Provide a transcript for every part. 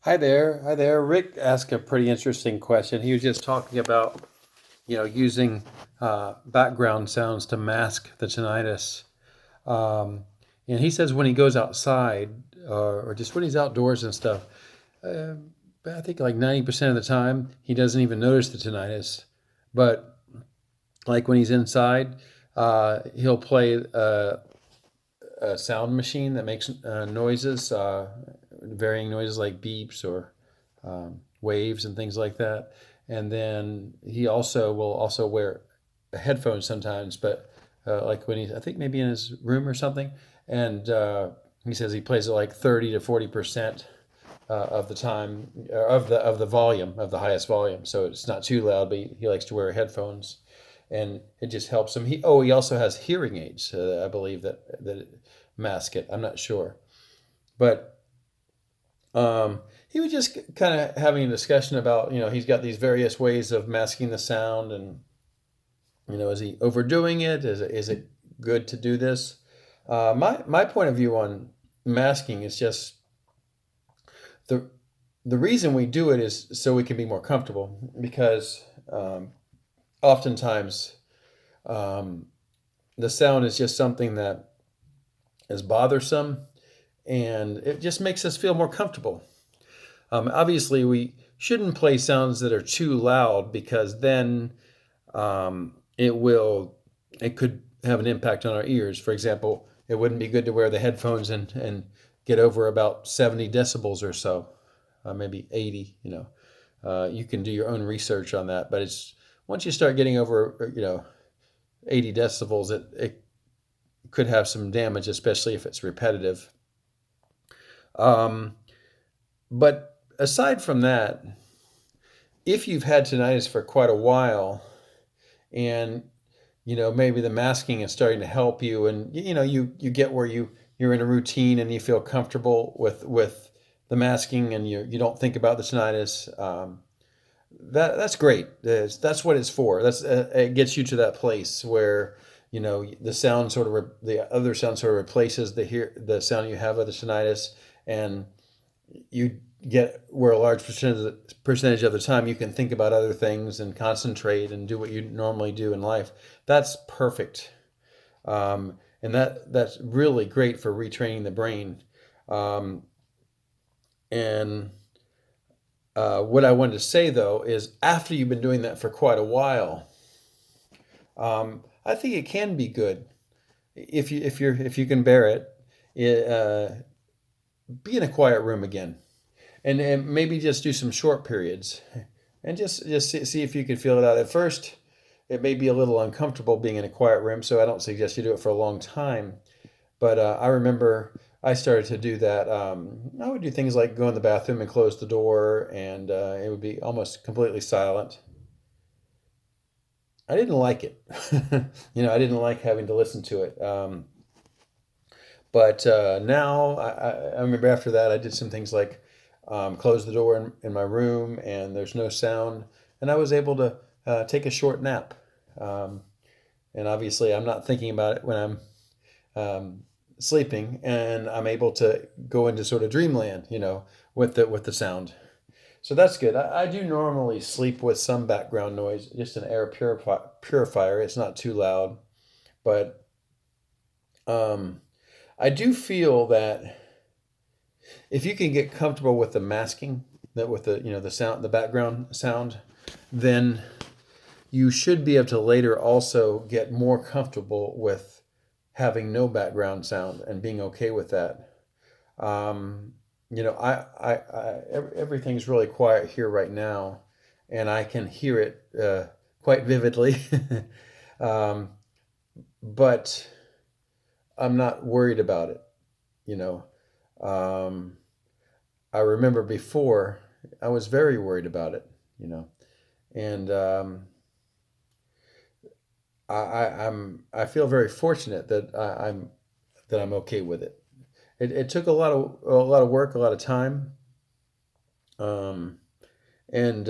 Hi there. Hi there. Rick asked a pretty interesting question. He was just talking about, using background sounds to mask the tinnitus. Um, and he says when he goes outside or just when he's outdoors and stuff, uh, I think like 90% of the time he doesn't even notice the tinnitus. But like when he's inside, he'll play a sound machine that makes noises, varying noises like beeps or waves and things like that. And then he also will also wear headphones sometimes, but like when he's, I think maybe in his room or something. And he says he plays it like 30 to 40% of the time, of the volume, of the highest volume. So it's not too loud, but he likes to wear headphones, and it just helps him. He also has hearing aids, I believe that mask it. I'm not sure, but he was just kind of having a discussion about, he's got these various ways of masking the sound, and is he overdoing it? Is it good to do this? My point of view on masking is just the the reason we do it is so we can be more comfortable, because oftentimes um, the sound is just something that is bothersome, and it just makes us feel more comfortable. Obviously, we shouldn't play sounds that are too loud, because then it could have an impact on our ears. For example, it wouldn't be good to wear the headphones and get over about 70 decibels or so, maybe 80. You can do your own research on that, but it's once you start getting over 80 decibels, it could have some damage, especially if it's repetitive. Um, but aside from that, if you've had tinnitus for quite a while, and maybe the masking is starting to help you, and you get where you're in a routine and you feel comfortable with the masking, and you don't think about the tinnitus. That's great. That's what it's for. It gets you to that place where the sound sort of the other sound sort of replaces the sound you have of the tinnitus, and you get where a large percentage of the time you can think about other things and concentrate and do what you normally do in life. That's perfect, and that's really great for retraining the brain. Um, and What I wanted to say though is, after you've been doing that for quite a while, I think it can be good if you can bear it. Be in a quiet room again, and maybe just do some short periods, and just see if you can feel it out. At first, it may be a little uncomfortable being in a quiet room, so I don't suggest you do it for a long time. But I remember I started to do that. I would do things like go in the bathroom and close the door, and it would be almost completely silent. I didn't like it. I didn't like having to listen to it. But now I remember after that I did some things like close the door in my room, and there's no sound, and I was able to take a short nap. Um, and obviously, I'm not thinking about it when I'm sleeping, and I'm able to go into sort of dreamland, with the sound. So that's good. I do normally sleep with some background noise, just an air purifier. It's not too loud, but um, I do feel that if you can get comfortable with the masking, that with the sound, the background sound, then you should be able to later also get more comfortable with having no background sound and being okay with that. Um, everything's really quiet here right now, and I can hear it quite vividly. um, but I'm not worried about it. You know, um, I remember before I was very worried about it. And I feel very fortunate that I'm okay with it. It took a lot of work, a lot of time, um, and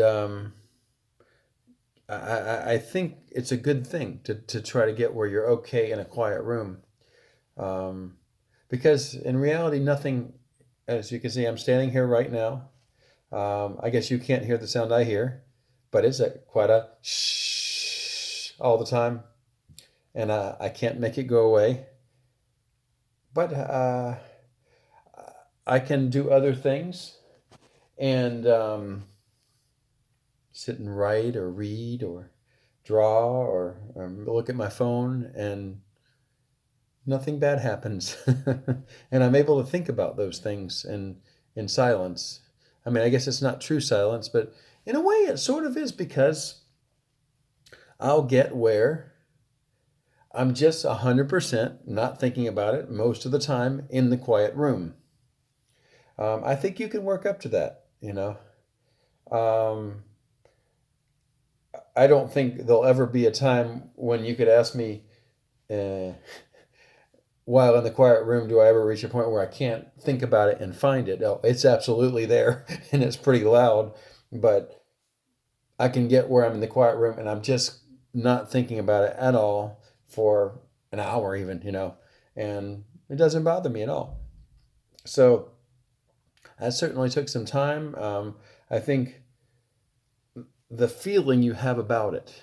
I think it's a good thing to try to get where you're okay in a quiet room, um, because in reality, nothing. As you can see, I'm standing here right now. I guess you can't hear the sound I hear, but it's quite a shh all the time, and I can't make it go away. But I can do other things and sit and write or read or draw or look at my phone, and nothing bad happens. And I'm able to think about those things in silence. I mean, I guess it's not true silence, but in a way it sort of is, because I'll get where I'm just 100% not thinking about it most of the time in the quiet room. I think you can work up to that, you know. Um, I don't think there'll ever be a time when you could ask me, uh, while in the quiet room, do I ever reach a point where I can't think about it and find it? No, it's absolutely there and it's pretty loud, but I can get where I'm in the quiet room and I'm just not thinking about it at all for an hour, even, and it doesn't bother me at all. So that certainly took some time. I think the feeling you have about it,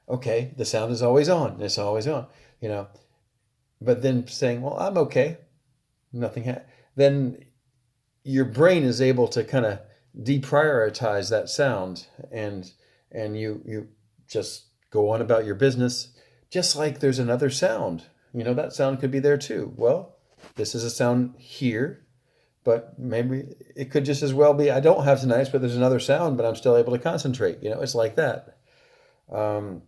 okay, the sound is always on, it's always on, you know, but then saying, well, I'm okay, nothing, then your brain is able to kind of deprioritize that sound, and you just go on about your business, just like there's another sound. That sound could be there too. Well, this is a sound here, but maybe it could just as well be I don't have tinnitus, but there's another sound, but I'm still able to concentrate. It's like that. Um,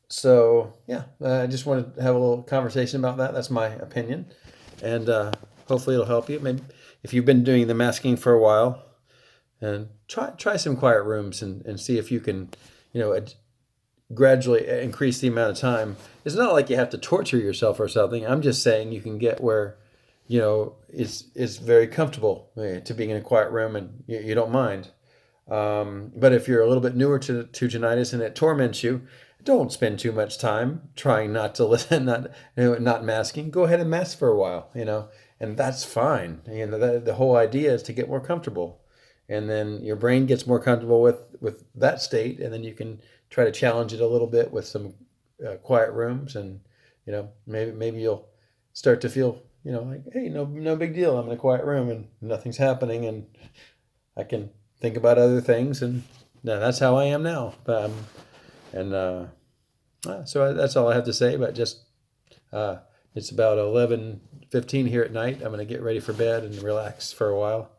so yeah, I just wanted to have a little conversation about that. That's my opinion, and hopefully it'll help you. Maybe if you've been doing the masking for a while, and try some quiet rooms and see if you can, gradually increase the amount of time. It's not like you have to torture yourself or something. I'm just saying you can get where, it's very comfortable to being in a quiet room and you don't mind. But if you're a little bit newer to tinnitus and it torments you, don't spend too much time trying not to listen, not masking. Go ahead and mask for a while, and that's fine. The whole idea is to get more comfortable, and then your brain gets more comfortable with that state, and then you can try to challenge it a little bit with some quiet rooms, and maybe you'll start to feel like, hey, no big deal. I'm in a quiet room and nothing's happening, and I can think about other things, and that's how I am now. And so that's all I have to say. But just uh, it's about 11:15 here at night. I'm going to get ready for bed and relax for a while.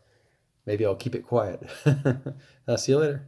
Maybe I'll keep it quiet. I'll see you later.